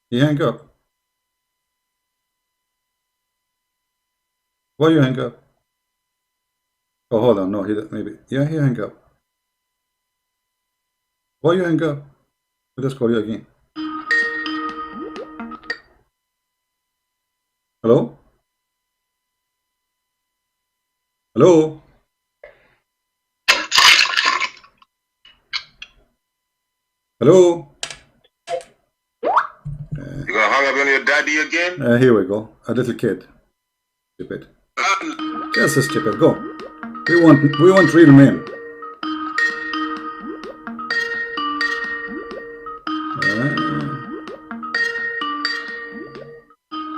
He hang up. Why you hang up? Oh, hold on. No, maybe. Yeah, he hang up. Why you hang up? Let's call you again. Hello? Hello? Hello? You gonna hang up on your daddy again? Here we go. A little kid. Stupid. Just stupid. Go. We want real men.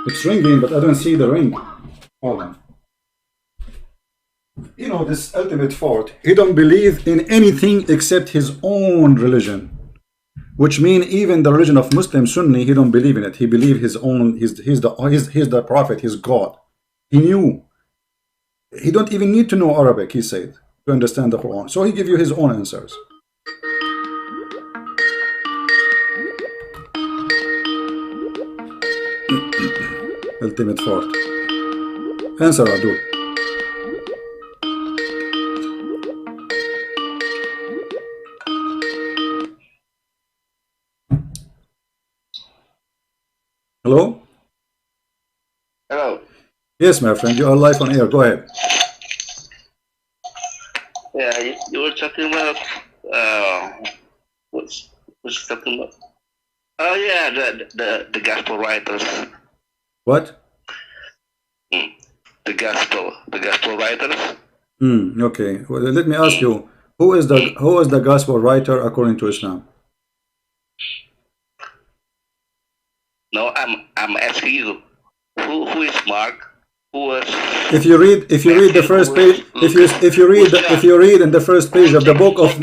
It's ringing, but I don't see the ring. Hold on. You know, this ultimate fort, he don't believe in anything except his own religion. Which means even the religion of Muslim Sunni, he don't believe in it. He believe his own, he's the prophet, he's God. He knew. He don't even need to know Arabic, he said, to understand the Quran. So he give you his own answers. Ultimate fort. Answer, Abdul. Hello? Hello. Yes, my friend, you are live on air. Go ahead. Yeah, you were talking about what's talking about? Oh yeah, the gospel writers. What? The gospel writers. Okay. Well, let me ask you, who is the gospel writer according to Islam? No, I'm asking you, who is Mark? Who was? If you read the first page, if you read in the first page of the book of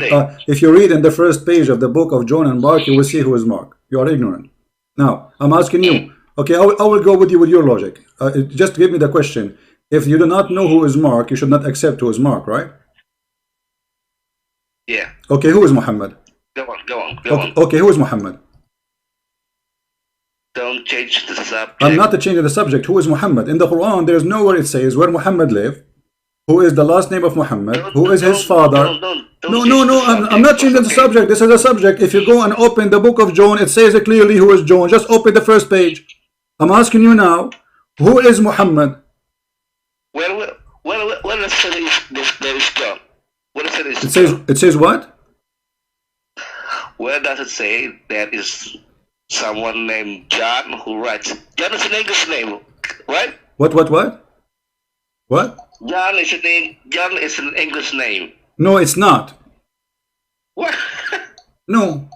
if you read in the first page of the book of John and Mark, you will see who is Mark. You are ignorant. Now I'm asking you. Okay, I will go with you with your logic. Just give me the question. If you do not know who is Mark, you should not accept who is Mark, right? Yeah. Okay, who is Muhammad? Go on. Okay, who is Muhammad? Don't change the subject. I'm not changing the subject. Who is Muhammad? In the Quran, there is nowhere it says where Muhammad lived, who is the last name of Muhammad, who is his father. No, I'm not changing the subject. This is a subject. If you go and open the book of John, it says clearly who is John. Just open the first page. I'm asking you now, who is Muhammad? Where does it say there is John? Where does it say it says what? Where does it say there is someone named John who writes? John is an English name, right? What? John is a name. John is an English name. No, it's not. What? No,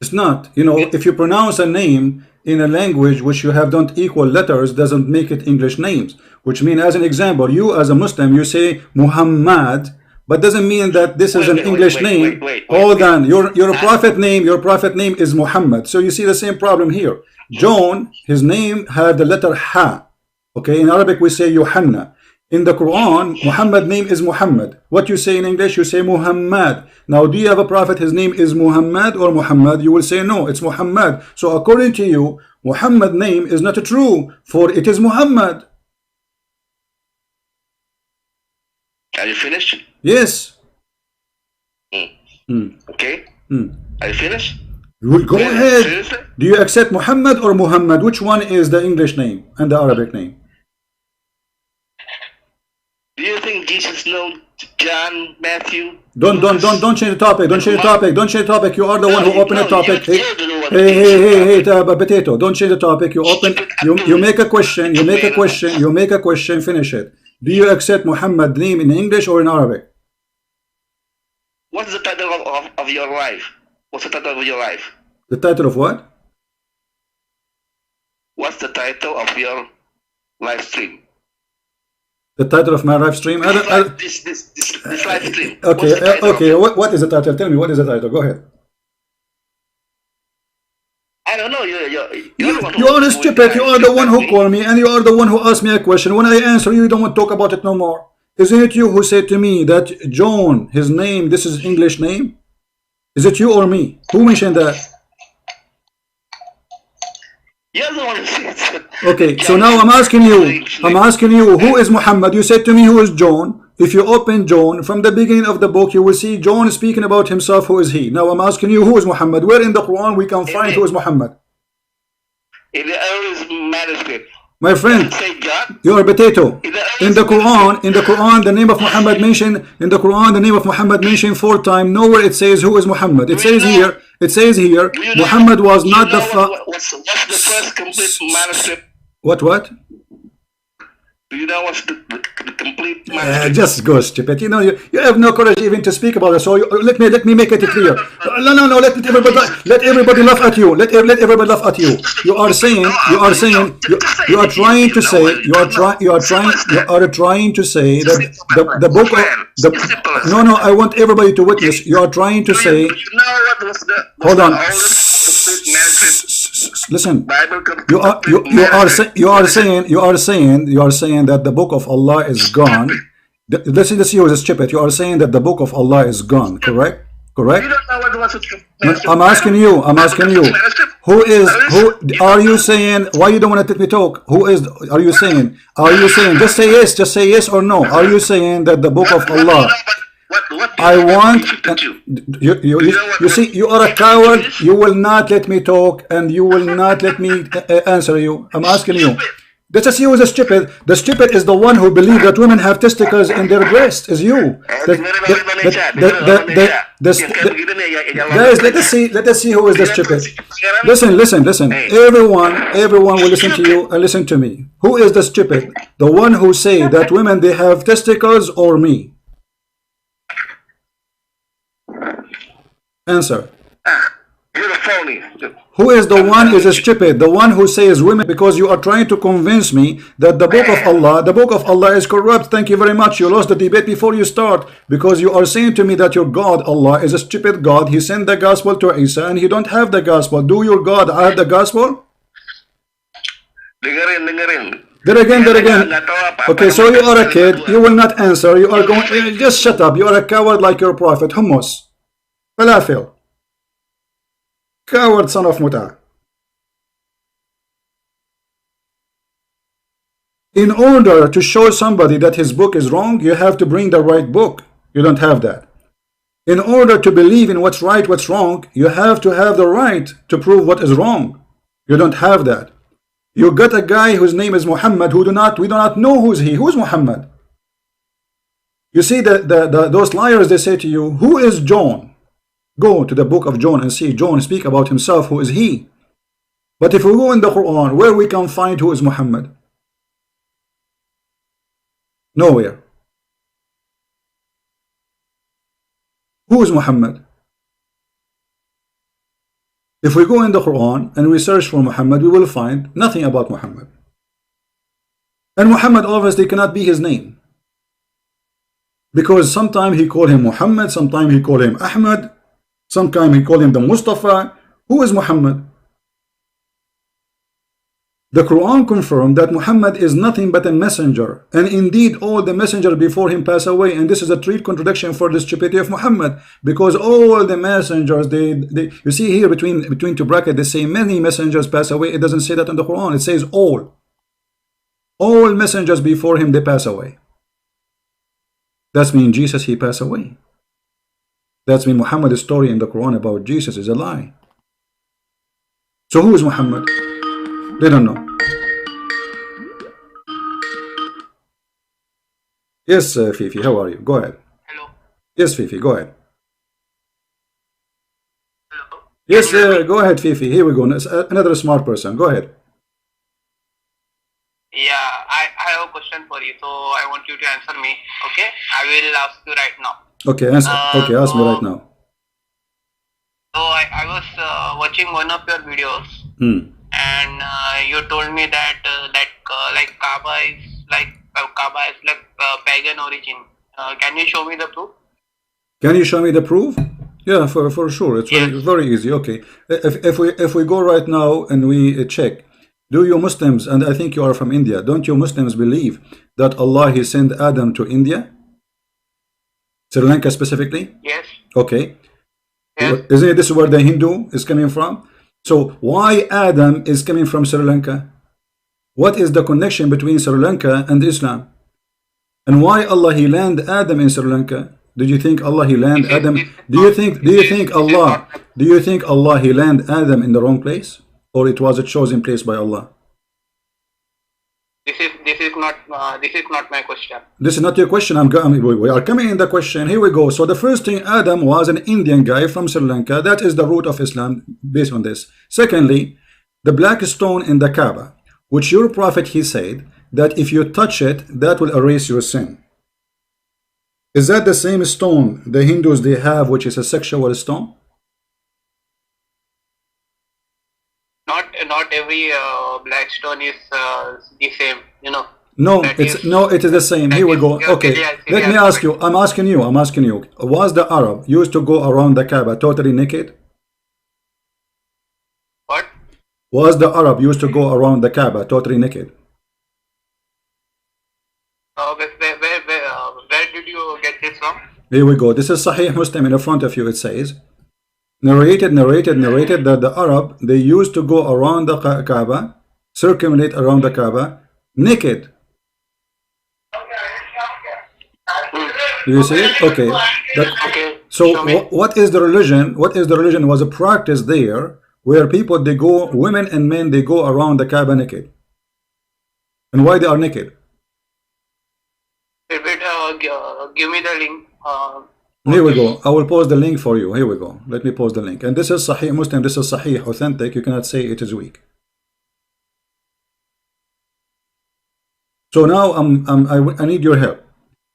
it's not. You know, if you pronounce a name in a language which you have don't equal letters, doesn't make it English names. Which mean, as an example, you as a Muslim, you say Muhammad, but doesn't mean that this is an English name. Hold on, your prophet name is Muhammad. So you see the same problem here. John, his name had the letter Ha. Okay, in Arabic we say Yohanna. In the Quran, Muhammad name is Muhammad. What you say in English, you say Muhammad. Now, do you have a prophet, his name is Muhammad or Muhammad? You will say no, it's Muhammad. So according to you, Muhammad name is not true, for it is Muhammad. Are you finished? Yes. Okay. Are you finished? Go ahead. Seriously? Do you accept Muhammad or Muhammad? Which one is the English name and the Arabic name? Do you think Jesus knows John, Matthew? Don't change the topic. Don't change the topic. You are the one who opened the topic. Hey, potato. Don't change the topic. You make a question. You make a question. Finish it. Do you accept Muhammad name in English or in Arabic? What's the title of your life? What's the title of your life? The title of what? What's the title of your live stream? The title of my live stream? This live stream. Okay. What is the title? Tell me, what is the title? Go ahead. I don't know. You are stupid. You are the one who called me, and you are the one who asked me a question. When I answer you, you don't want to talk about it no more. Isn't it you who said to me that John, his name, this is English name? Is it you or me? Who mentioned that? You're the one who said. Okay, so now I'm asking you, who is Muhammad? You said to me, who is John? If you open John, from the beginning of the book, you will see John speaking about himself, who is he? Now I'm asking you, who is Muhammad? Where in the Quran we can find who is Muhammad? In the earliest manuscript. My friend, Say God. you are a potato. In the Quran, the name of Muhammad mentioned, in the Quran, the name of Muhammad mentioned 4 times. Nowhere it says who is Muhammad. It says here, Muhammad was not the what's the first complete manuscript? What? Do you know what's the complete manuscript? Just go stupid. You know, you have no courage even to speak about it. So let me make it clear. No. Let everybody laugh at you. Let everybody laugh at you. You are trying to say that the book of no. I want everybody to witness. You are trying to say. Hold on. Listen. You are saying that the book of Allah is gone. Let's see who is stupid. You are saying that the book of Allah is gone. Correct? You don't know what was I'm asking you. Who are you saying? Why you don't want to let me talk? Are you saying? Just say yes or no. Are you saying that the book of Allah? I want you see, you are a coward. You will not let me talk, and you will not let me answer you. I'm asking you. Let's just see who is stupid. The stupid is the one who believes that women have testicles in their breast. Is you. Guys, let us see who is the stupid. Listen. Everyone will listen to you and listen to me. Who is the stupid? The one who say that women they have testicles, or me? Answer. You're a phony. Who is the one is stupid? The one who says women, because you are trying to convince me that the book of Allah is corrupt. Thank you very much. You lost the debate before you start, because you are saying to me that your God Allah is a stupid God. He sent the gospel to Isa and he don't have the gospel. Do your God have the gospel? Dengerin. There again. Okay, so you are a kid. You will not answer. You are going. Just shut up. You are a coward like your prophet. Hummus. Falafel. Coward son of Muta. In order to show somebody that his book is wrong, you have to bring the right book. You don't have that. In order to believe in what's right, what's wrong, you have to have the right to prove what is wrong. You don't have that. You got a guy whose name is Muhammad, we do not know who's he. Who's Muhammad? You see those liars, they say to you, who is John? Go to the book of John and see John speak about himself, who is he. But if we go in the Quran, where we can find who is Muhammad? Nowhere. Who is Muhammad? If we go in the Quran and we search for Muhammad, we will find nothing about Muhammad. And Muhammad obviously cannot be his name, because sometimes he called him Muhammad, sometimes he called him Ahmad, sometimes he called him the Mustafa. Who is Muhammad? The Quran confirmed that Muhammad is nothing but a messenger, and indeed all the messengers before him pass away. And this is a true contradiction for the stupidity of Muhammad, because all the messengers, you see here between two brackets, they say many messengers pass away. It doesn't say that in the Quran. It says all messengers before him, they pass away. That's mean Jesus, he passed away. That's mean Muhammad's story in the Quran about Jesus is a lie. So who is Muhammad? They don't know. Yes, Fifi, how are you? Go ahead. Hello. Yes, Fifi, go ahead. Hello. Yes, go ahead, Fifi. Here we go. Another smart person. Go ahead. Yeah, I have a question for you, so I want you to answer me. Okay, I will ask you right now. Okay, answer. Okay, ask me right now. So I was watching one of your videos, and you told me that like Kaaba is pagan origin. Can you show me the proof? Can you show me the proof? Yeah, for sure. It's very easy. Okay, if we go right now and we check, do you Muslims, and I think you are from India, don't you Muslims believe that Allah he sent Adam to India, Sri Lanka specifically? Yes. Okay. Yes. Isn't this where the Hindu is coming from? So why Adam is coming from Sri Lanka? What is the connection between Sri Lanka and Islam? And why Allah he land Adam in Sri Lanka? Did you think Allah he land Adam? Do you think Allah he land Adam in the wrong place, or it was a chosen place by Allah? This is not my question. This is not your question. We are coming in the question. Here we go. So the first thing, Adam was an Indian guy from Sri Lanka. That is the root of Islam based on this. Secondly, the black stone in the Kaaba, which your prophet he said that if you touch it, that will erase your sin. Is that the same stone the Hindus they have, which is a sexual stone? Not every black stone is the same, you know. No, it is the same. Here we go. Okay, let me ask you. I'm asking you. Was the Arab used to go around the Kaaba totally naked? What? Was the Arab used to go around the Kaaba totally naked? Where did you get this from? Here we go. This is Sahih Muslim in the front of you. It says, narrated that the Arab, they used to go around the Kaaba, circumambulate around the Kaaba, naked. Do you see it? Okay. So what is the religion? What is the religion? Was a practice there where people they go, women and men, they go around the Kaaba naked. And why they are naked? Give me the link. Here we go. I will post the link for you. Here we go. Let me post the link. And this is Sahih Muslim. This is Sahih, authentic. You cannot say it is weak. So now I need your help.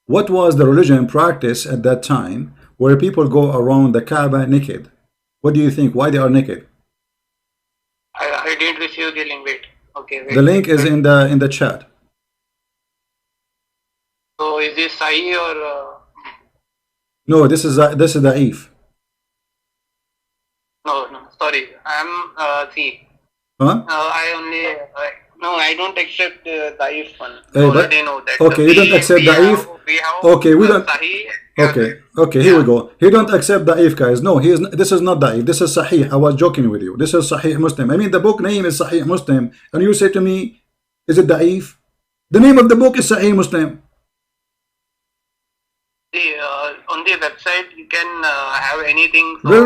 What was the religion practice at that time where people go around the Kaaba naked? What do you think? Why they are naked? I didn't receive the link. Wait. Okay. Wait. The link is in the chat. So is this Sahih or? No, this is Da'if. No, sorry. I'm see. Huh? I only no, I don't accept the Da'if one. Already know that. Okay, you don't accept Da'if. Okay, we don't. Sahih. Okay, here we go. He don't accept Da'if, guys. No, he is. This is not Da'if. This is Sahih. I was joking with you. This is Sahih Muslim. I mean, the book name is Sahih Muslim, and you say to me, is it Da'if? The name of the book is Sahih Muslim. On the website you can have anything. Don't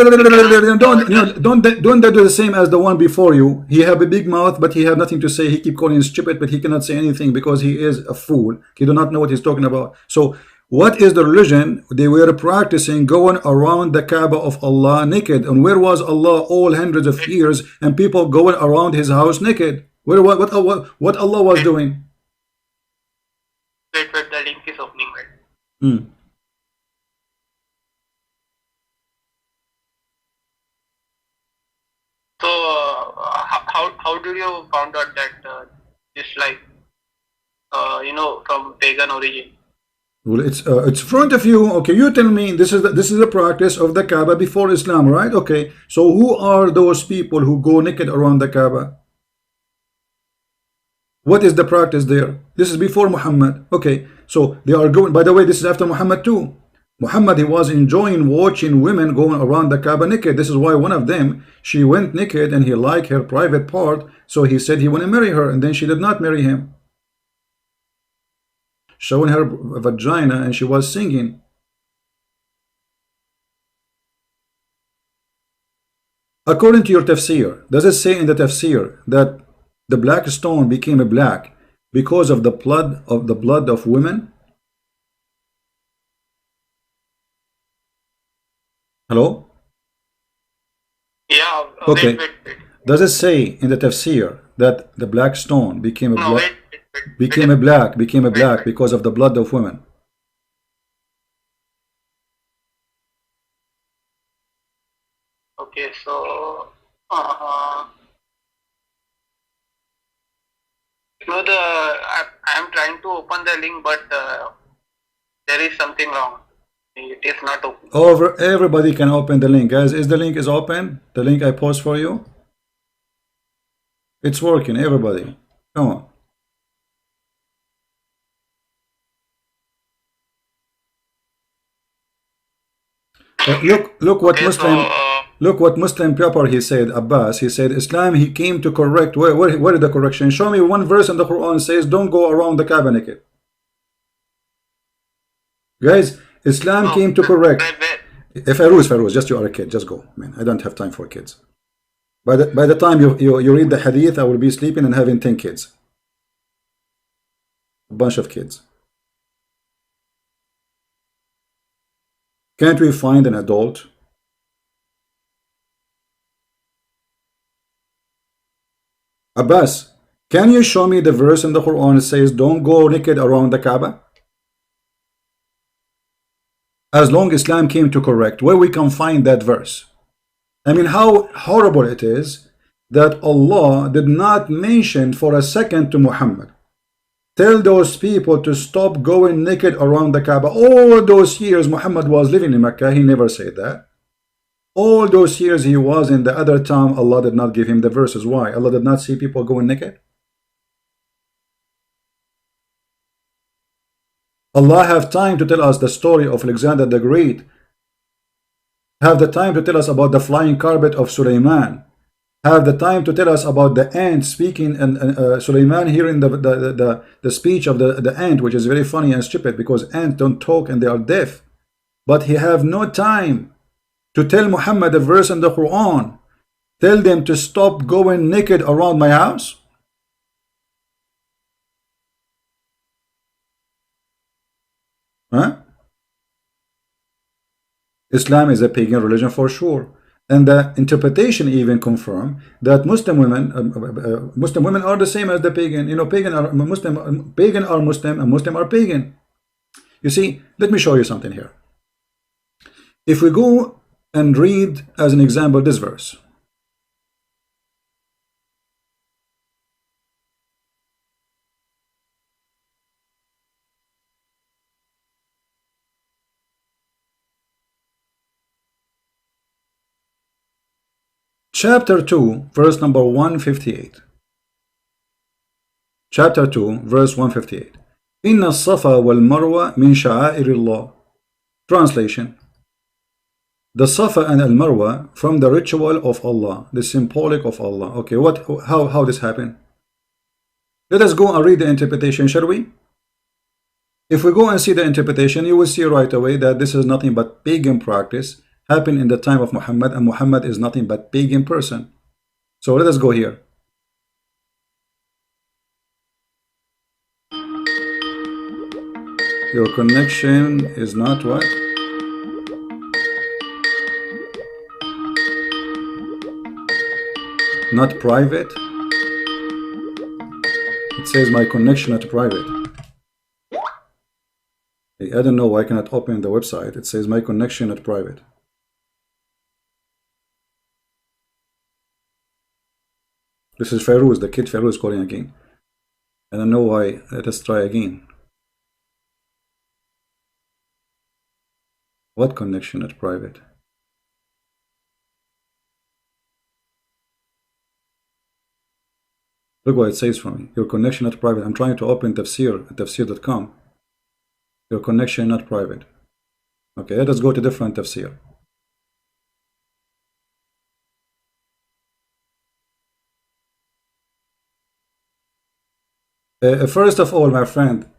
do the same as the one before you. He have a big mouth, but he have nothing to say. He keep calling you stupid, but he cannot say anything because he is a fool. He do not know what he's talking about. So what is the religion they were practicing, going around the Kaaba of Allah naked? And where was Allah all hundreds of years and people going around his house naked? What Allah was doing? Wait, the link is opening. Right? So how do you found out that it's like from pagan origin? Well, it's front of you. Okay, you tell me this is the practice of the Kaaba before Islam, right? Okay, so who are those people who go naked around the Kaaba? What is the practice there? This is before Muhammad. Okay, so they are going. By the way, this is after Muhammad too. Muhammad, he was enjoying watching women going around the Kaaba naked. This is why one of them, she went naked and he liked her private part, so he said he want to marry her, and then she did not marry him, showing her vagina, and she was singing. According to your tafsir, does it say in the tafsir that the black stone became a black because of the blood of women? Hello? Yeah. Okay. Wait. Does it say in the tafsir that the black stone became a black? Became a black because of the blood of women? Okay, so I'm trying to open the link, but there is something wrong. It is not open. Everybody can open the link, guys. Is the link is open? The link I post for you? It's working, everybody. Come on. Look what Okay, Muslim. so, Look what Muslim proper he said, Abbas. He said Islam, he came to correct. Where is the correction? Show me one verse in the Quran says don't go around the Kaaba naked. Guys, Islam came to correct. If Fairuz, just you are a kid, just go. Man, I don't have time for kids. By the time you read the hadith, I will be sleeping and having 10 kids. A bunch of kids. Can't we find an adult? Abbas, can you show me the verse in the Quran that says don't go naked around the Kaaba? As long Islam came to correct, where we can find that verse? I mean, how horrible it is that Allah did not mention for a second to Muhammad. Tell those people to stop going naked around the Kaaba. All those years Muhammad was living in Mecca, he never said that. All those years he was in the other town, Allah did not give him the verses. Why? Allah did not see people going naked? Allah have time to tell us the story of Alexander the Great. Have the time to tell us about the flying carpet of Sulaiman. Have the time to tell us about the ant speaking, and Sulaiman hearing the speech of the ant, which is very funny and stupid because ants don't talk and they are deaf. But he have no time to tell Muhammad a verse in the Quran. Tell them to stop going naked around my house. Huh? Islam is a pagan religion for sure, and the interpretation even confirm that Muslim women are the same as the pagan. You know, pagan are Muslim and Muslim are pagan. You see, let me show you something here. If we go and read as an example this verse. Chapter 2, verse number 158. Chapter 2, verse 158. Inna as-safa wal marwa min sha'airillah. Translation. The Safa and Al Marwa from the ritual of Allah, the symbolic of Allah. Okay, how this happened? Let us go and read the interpretation, shall we? If we go and see the interpretation, you will see right away that this is nothing but pagan practice happened in the time of Muhammad, and Muhammad is nothing but pagan person. So let us go here. Your connection is not what? Not private. It says my connection not private. I don't know why I cannot open the website. It says my connection not private. This is Fairuz, the kid Fairuz calling again. I don't know why. Let us try again. What connection not private? Look what it says for me. Your connection not private. I'm trying to open Tafsir at tafsir.com. Your connection not private. Okay, let us go to different Tafsir. First of all, my friend,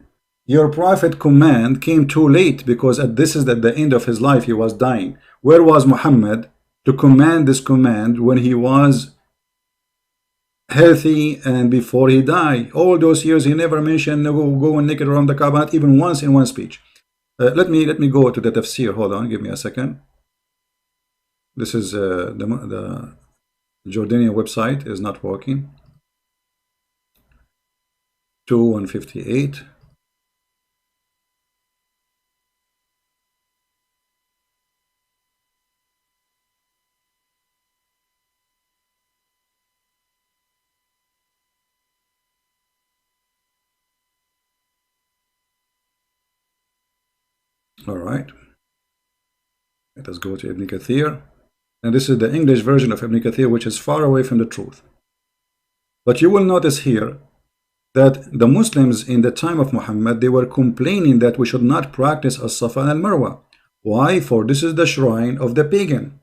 your prophet command came too late, because this is at the end of his life. He was dying. Where was Muhammad to command this command when he was healthy and before he died? All those years he never mentioned go naked around the Kaaba, not even once in one speech. Let me go to the tafsir. Hold on, give me a second. This is the Jordanian website is not working. 158. All right, let us go to Ibn Kathir, and this is the English version of Ibn Kathir, which is far away from the truth. But you will notice here that the Muslims in the time of Muhammad, they were complaining that we should not practice as-Safa and al-Marwa. Why? For this is the shrine of the pagan.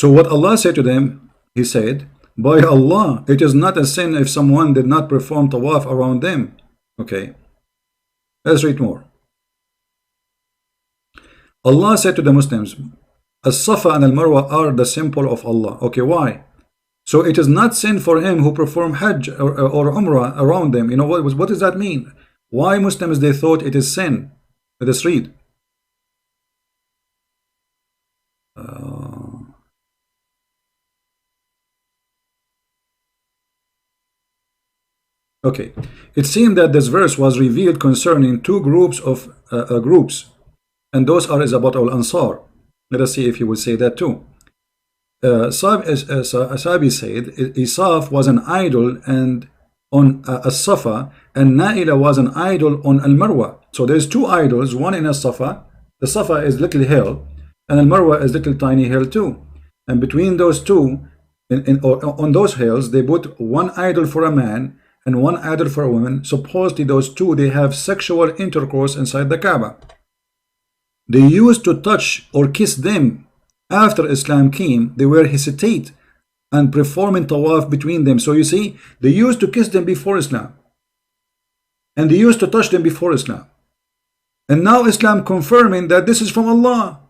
So what Allah said to them, He said, by Allah, it is not a sin if someone did not perform tawaf around them. Okay, let's read more. Allah said to the Muslims, As-Safa and Al-Marwa are the symbol of Allah. Okay, why? So it is not sin for him who perform Hajj or Umrah around them. You know what does that mean? Why Muslims they thought it is sin? Let us read. Okay, it seemed that this verse was revealed concerning two groups of and those are is about Al-Ansar. Let us see if he will say that too. Sabi said Isaf was an idol and on As-Safa, and Naila was an idol on Al-Marwa. So there's two idols, one in As-Safa. The Safa is little hill, and Al-Marwa is little tiny hill too. And between those two, on those hills, they put one idol for a man and one idol for a woman. Supposedly those two, they have sexual intercourse inside the Kaaba. They used to touch or kiss them. After Islam came, they were hesitate and performing tawaf between them. So you see, they used to kiss them before Islam, and they used to touch them before Islam. And now Islam confirming that this is from Allah.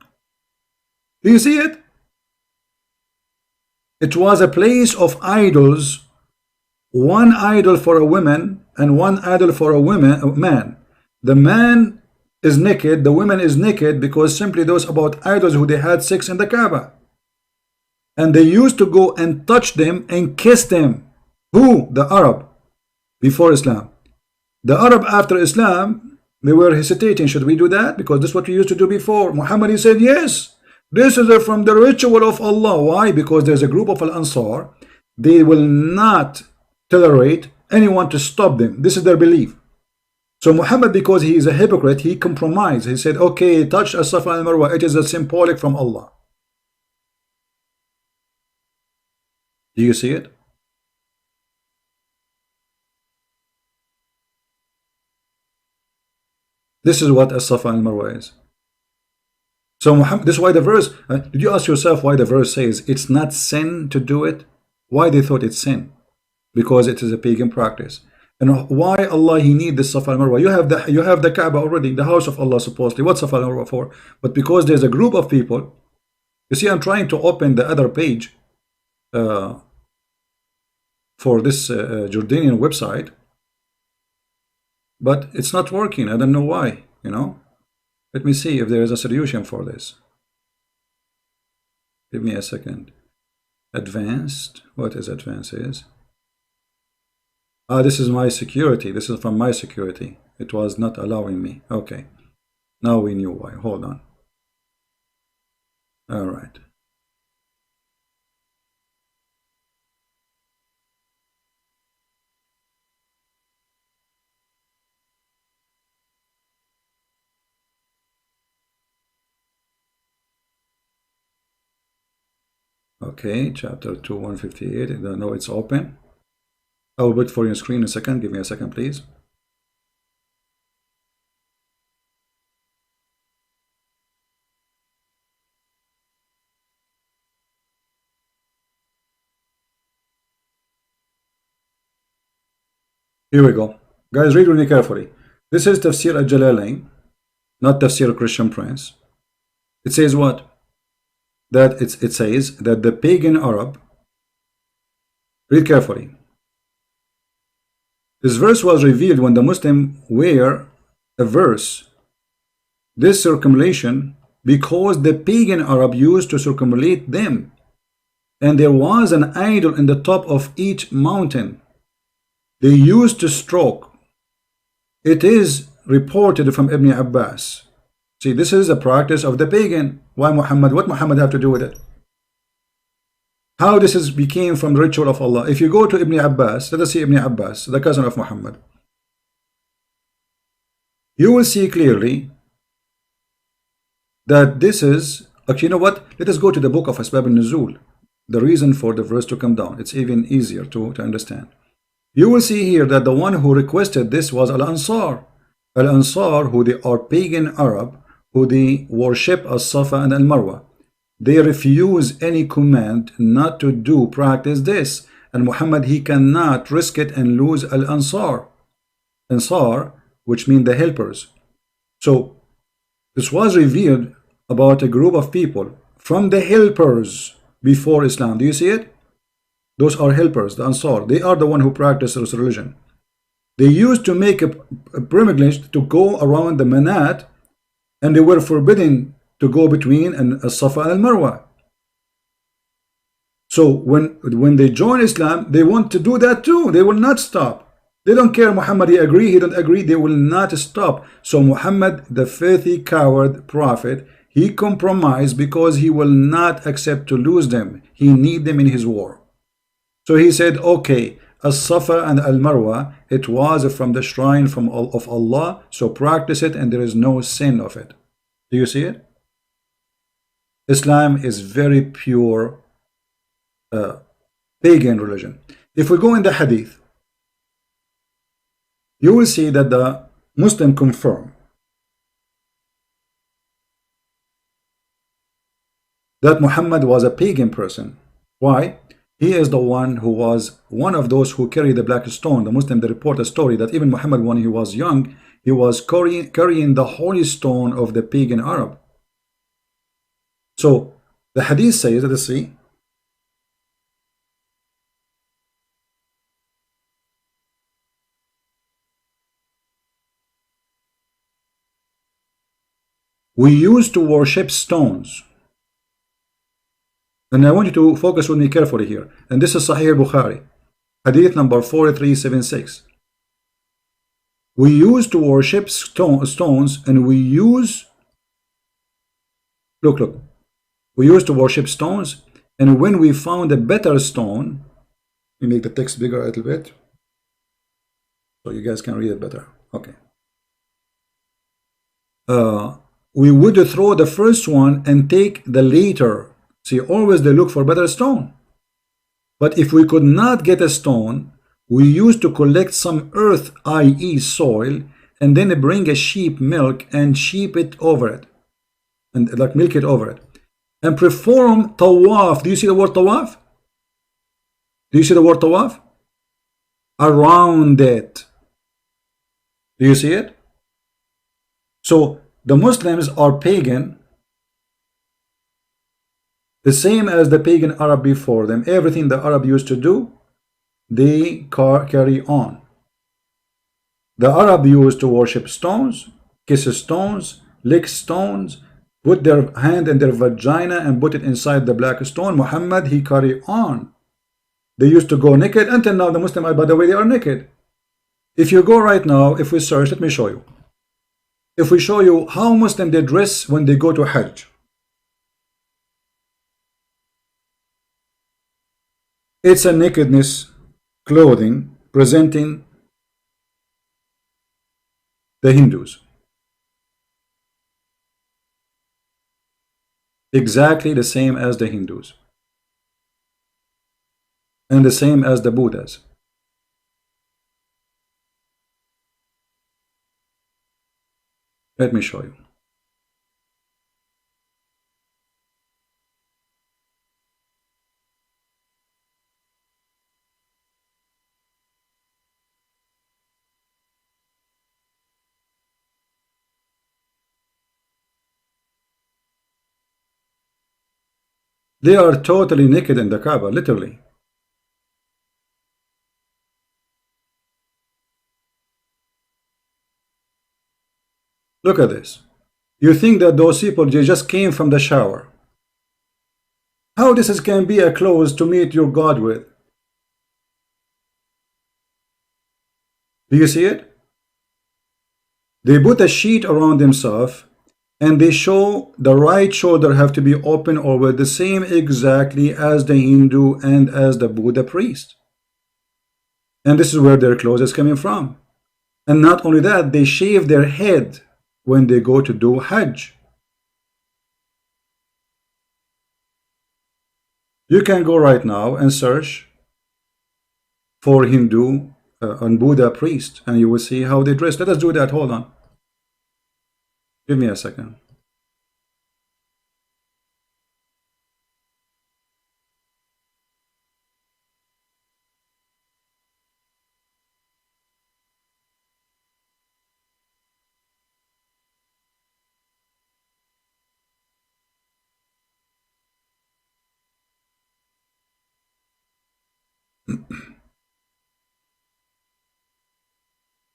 Do you see it? It was a place of idols, one idol for a woman and one idol for a man. The man is naked, the woman is naked, because simply those about idols who they had sex in the Kaaba. And they used to go and touch them and kiss them. Who? The Arab before Islam. The Arab after Islam, they were hesitating. Should we do that? Because this is what we used to do before. Muhammad, he said, yes, this is from the ritual of Allah. Why? Because there's a group of Al-Ansar. They will not tolerate anyone to stop them. This is their belief. So Muhammad, because he is a hypocrite, he compromised. He said, okay, touch As-Safa and Marwa. It is a symbolic from Allah. Do you see it? This is what As-Safa and Marwa is. So Muhammad, this is why the verse, did you ask yourself why the verse says it's not sin to do it? Why they thought it's sin? Because it is a pagan practice. And why Allah he need this Safa and Marwa? You have the Kaaba already, the house of Allah supposedly. What's Safa and Marwa for? But because there's a group of people, you see, I'm trying to open the other page for this Jordanian website, but it's not working. I don't know why, you know. Let me see if there is a solution for this. Give me a second. Advanced. What is advanced is? This is my security. This is from my security. It was not allowing me. Okay. Now we knew why. Hold on. All right. Okay, chapter 2, 158. I don't know, it's open. I will wait for your screen a second. Give me a second, please. Here we go. Guys, read really carefully. This is Tafsir al-Jalalain, not Tafsir Christian Prince. It says what? That it says that the pagan Arab, read carefully. This verse was revealed when the Muslim wear a verse. This circumambulation because the pagan Arab used to circumambulate them, and there was an idol in the top of each mountain. They used to stroke. It is reported from Ibn Abbas. See, this is a practice of the pagan. Why Muhammad? What Muhammad have to do with it? How this is became from the ritual of Allah? If you go to Ibn Abbas, let us see Ibn Abbas, the cousin of Muhammad. You will see clearly that this is, actually, you know what? Let us go to the book of Asbab al-Nuzul, the reason for the verse to come down. It's even easier to understand. You will see here that the one who requested this was Al-Ansar. Al-Ansar, who they are pagan Arab, who they worship as Safa and Al-Marwa. they refuse any command not to do practice this, and Muhammad, he cannot risk it and lose Al-Ansar. Ansar, which mean the helpers. So this was revealed about a group of people from the helpers before Islam. Do you see it? Those are helpers, the Ansar. They are the one who practice this religion. They used to make a pilgrimage to go around the Manat, and they were forbidden to go between As-Safa and Al-Marwa. So when they join Islam, they want to do that too. They will not stop. They don't care Muhammad, he agree, he don't agree, they will not stop. So Muhammad, the filthy coward prophet, he compromised because he will not accept to lose them. He need them in his war. So he said, okay, As-Safa and Al-Marwa, it was from the shrine of Allah, so practice it and there is no sin of it. Do you see it? Islam is very pure pagan religion. If we go in the hadith, you will see that the Muslim confirm that Muhammad was a pagan person. Why? He is the one who was one of those who carried the black stone. The Muslim, they report a story that even Muhammad, when he was young, he was carrying the holy stone of the pagan Arab. So the hadith says, let's see, we used to worship stones. And I want you to focus with me carefully here. And this is Sahih Bukhari, hadith number 4376. We used to worship stones, and we use, look, we used to worship stones, and when we found a better stone, we make the text bigger a little bit so you guys can read it better. Okay. We would throw the first one and take the later. See, always they look for better stone. But if we could not get a stone, we used to collect some earth, i.e. soil, and then bring a sheep milk and sheep it over it, and like milk it over it, and perform tawaf. Do you see the word tawaf? Do you see the word tawaf? Around it. Do you see it? So the Muslims are pagan, the same as the pagan Arab before them. Everything the Arab used to do, they carry on. The Arab used to worship stones, kiss stones, lick stones, put their hand in their vagina and put it inside the black stone. Muhammad, he carry on. They used to go naked. Until now, the Muslim, by the way, they are naked. If you go right now, if we search, let me show you. If we show you how Muslim they dress when they go to Hajj, it's a nakedness clothing presenting the Hindus. Exactly the same as the Hindus. And the same as the Buddhas. Let me show you. They are totally naked in the Kaaba, literally. Look at this. You think that those people, they just came from the shower. How this can be a clothes to meet your God with? Do you see it? They put a sheet around themselves, and they show the right shoulder have to be open or with the same exactly as the Hindu and as the Buddha priest. And this is where their clothes is coming from. And not only that, they shave their head when they go to do Hajj. You can go right now and search for Hindu and Buddha priest, and you will see how they dress. Let us do that. Hold on. Give me a second.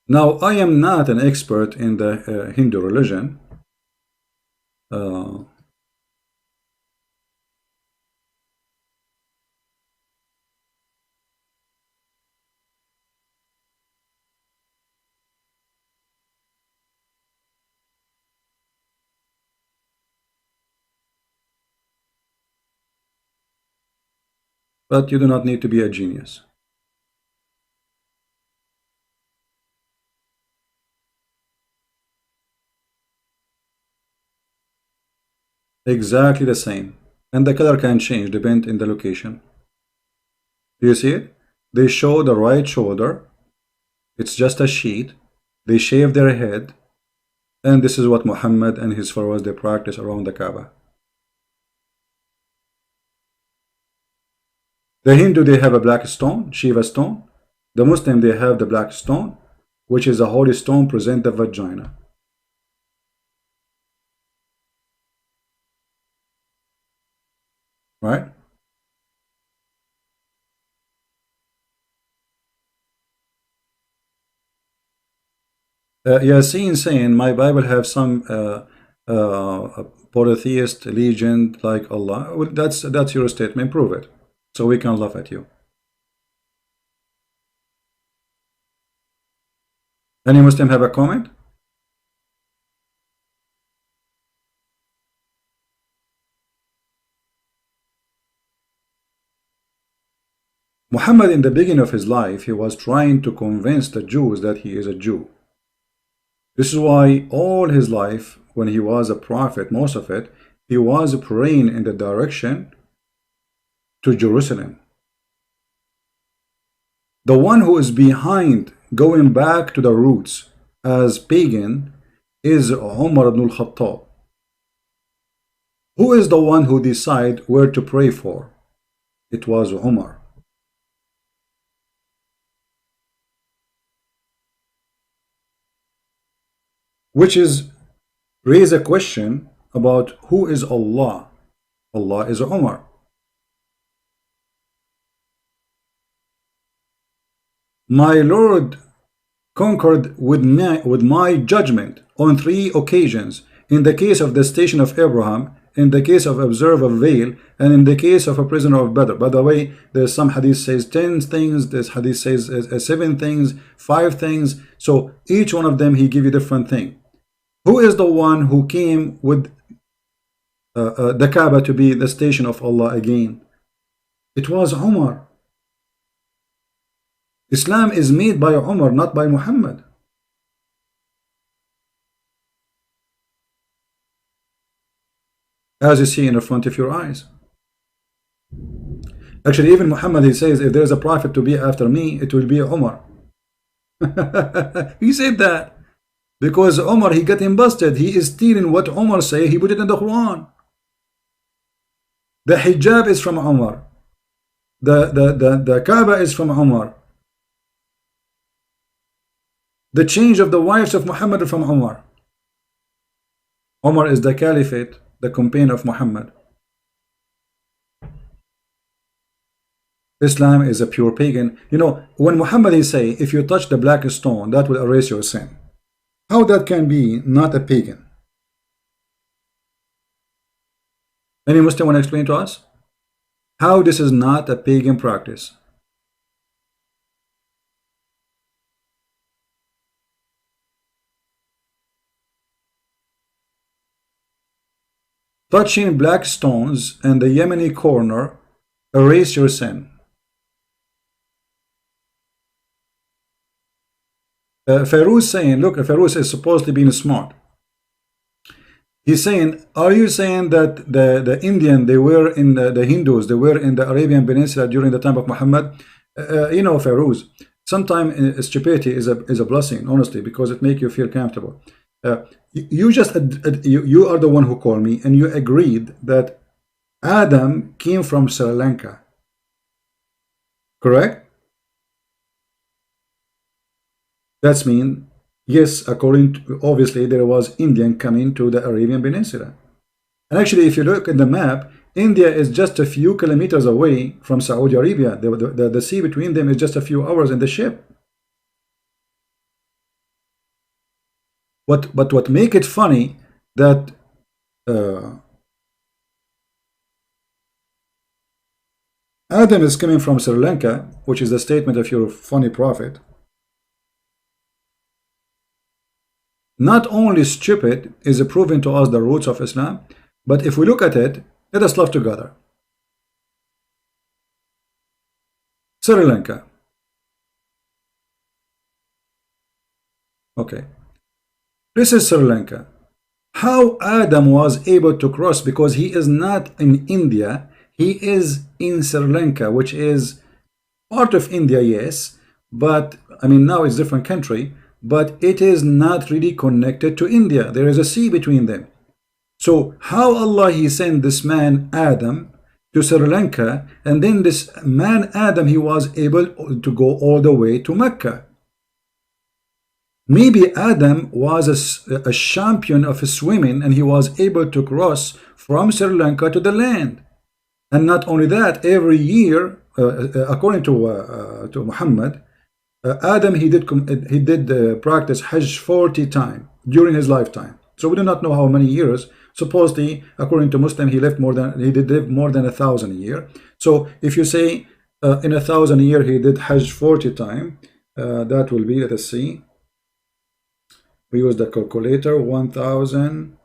Now, I am not an expert in the Hindu religion. But you do not need to be a genius. Exactly the same. And the color can change depending on the location. Do you see it? They show the right shoulder. It's just a sheet. They shave their head. And this is what Muhammad and his followers they practice around the Kaaba. The Hindu they have a black stone, Shiva stone. The Muslim they have the black stone, which is a holy stone present the vagina. Right? Yasin saying my Bible have some polytheist legend like Allah. Well, that's your statement. Prove it, so we can laugh at you. Any Muslim have a comment? Muhammad, in the beginning of his life, he was trying to convince the Jews that he is a Jew. This is why all his life, when he was a prophet, most of it, he was praying in the direction to Jerusalem. The one who is behind going back to the roots as pagan is Umar ibn al-Khattab. Who is the one who decide where to pray for? It was Umar. Which is raise a question about who is Allah. Allah is Umar. My Lord conquered with my judgment on 3 occasions, in the case of the station of Abraham, in the case of observe of veil, and in the case of a prisoner of Badr. By the way, there's some hadith says 10 things, this hadith says 7 things, 5 things. So each one of them he give you different thing. Who is the one who came with the Kaaba to be the station of Allah again? It was Umar. Islam is made by Umar, not by Muhammad. As you see in the front of your eyes. Actually, even Muhammad, he says, if there is a prophet to be after me, it will be Umar. He said that. Because Umar, he got him busted. He is stealing what Umar say. He put it in the Quran. The hijab is from Umar. The Kaaba is from Umar. The change of the wives of Muhammad are from Umar. Umar is the caliphate, the companion of Muhammad. Islam is a pure pagan. You know, when Muhammad is say, if you touch the black stone, that will erase your sin. How that can be not a pagan? Any Muslim want to explain to us? How this is not a pagan practice? Touching black stones and the Yemeni corner erase your sin. Feroz saying, look, Feroz is supposedly being smart. He's saying, are you saying that the Indian, they were in the Hindus, they were in the Arabian Peninsula during the time of Muhammad? You know, Feroz, sometimes stupidity is a blessing, honestly, because it makes you feel comfortable. You are the one who called me, and you agreed that Adam came from Sri Lanka. Correct? That's mean, yes, according to, obviously there was Indian coming to the Arabian Peninsula. And actually, if you look at the map, India is just a few kilometers away from Saudi Arabia. The sea between them is just a few hours in the ship. what make it funny that Adam is coming from Sri Lanka, which is the statement of your funny prophet. Not only stupid is proving to us the roots of Islam, but if we look at it, let us love together. Sri Lanka. Okay. This is Sri Lanka. How Adam was able to cross, because he is not in India, he is in Sri Lanka, which is part of India, yes, but I mean now it's a different country, but it is not really connected to India. There is a sea between them. So how Allah he sent this man Adam to Sri Lanka, and then this man Adam he was able to go all the way to Mecca. Maybe Adam was a champion of swimming, and he was able to cross from Sri Lanka to the land. And not only that, every year, according to Muhammad, Adam he did practice Hajj 40 times during his lifetime. So we do not know how many years. Supposedly, according to Muslim, he did live more than 1,000 a year. So if you say in 1,000 a year he did Hajj 40 times, that will be, let us see. We use the calculator. 1,000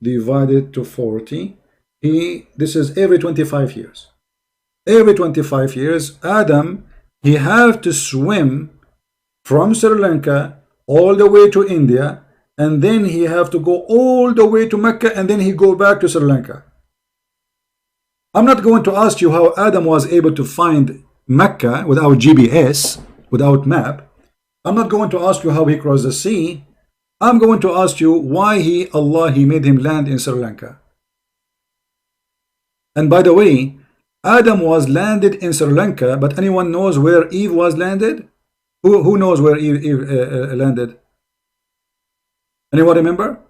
divided to 40. This is every 25 years. Every 25 years, Adam he have to swim from Sri Lanka all the way to India, and then he have to go all the way to Mecca, and then he go back to Sri Lanka. I'm not going to ask you how Adam was able to find Mecca without GPS, without map. I'm not going to ask you how he crossed the sea. I'm going to ask you why Allah made him land in Sri Lanka. And by the way, Adam was landed in Sri Lanka, but anyone knows where Eve was landed? Who knows where Eve landed? Anyone remember?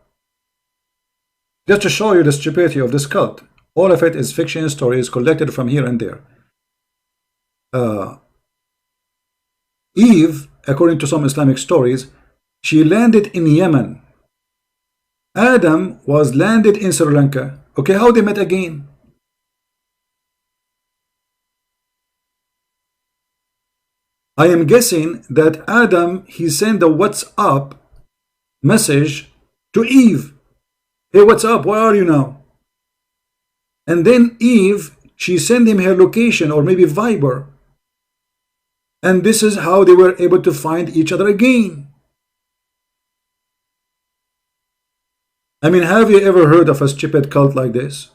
Just to show you the stupidity of this cult. All of it is fiction stories collected from here and there. Eve, according to some Islamic stories, she landed in Yemen. Adam was landed in Sri Lanka. Okay, how they met again? I am guessing that Adam he sent a WhatsApp message to Eve. Hey, what's up? Where are you now? And then Eve, she sent him her location, or maybe Viber. And this is how they were able to find each other again. I mean, have you ever heard of a stupid cult like this?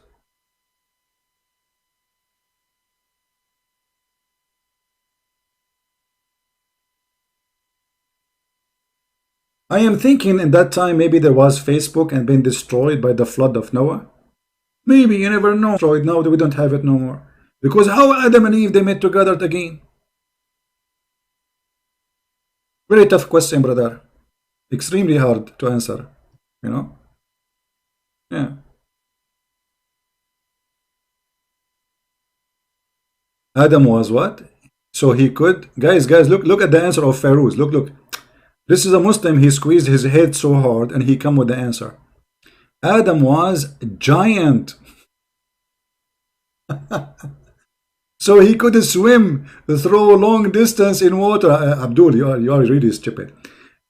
I am thinking in that time maybe there was Facebook and been destroyed by the flood of Noah. Maybe, you never know. Now we don't have it no more. Because how Adam and Eve they met together again? Very tough question, brother. Extremely hard to answer, you know? Yeah. Adam was what? So he could, guys, look at the answer of Pharaoh. Look. This is a Muslim. He squeezed his head so hard and he come with the answer. Adam was giant. So he could swim through long distance in water. Abdul, you are really stupid.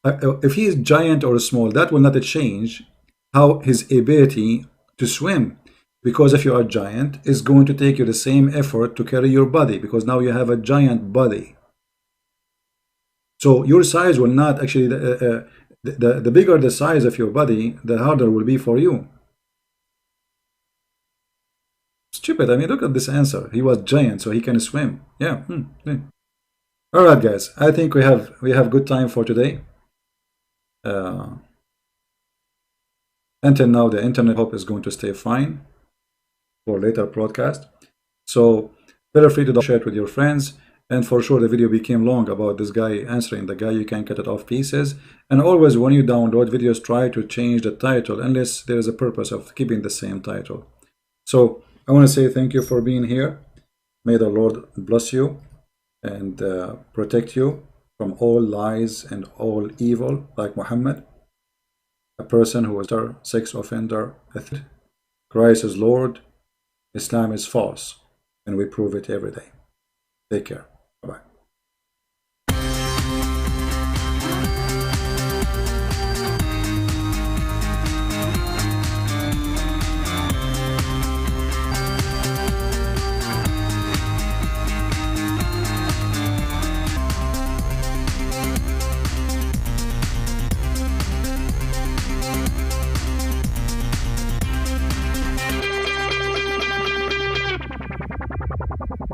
If he is giant or small, that will not change how his ability to swim. Because if you are giant, it's going to take you the same effort to carry your body, because now you have a giant body. So your size will not actually, the bigger the size of your body, the harder it will be for you. Stupid. I mean, look at this answer. He was giant, so he can swim. Yeah. All right, guys. I think we have good time for today. Until now, the internet hope is going to stay fine for later broadcast. So feel free to share it with your friends. And for sure, the video became long about this guy answering the guy. You can cut it off pieces. And always, when you download videos, try to change the title unless there is a purpose of keeping the same title. So I want to say thank you for being here. May the Lord bless you and protect you from all lies and all evil, like Muhammad. a person who is a sex offender. Christ is Lord, Islam is false, and we prove it every day. Take care.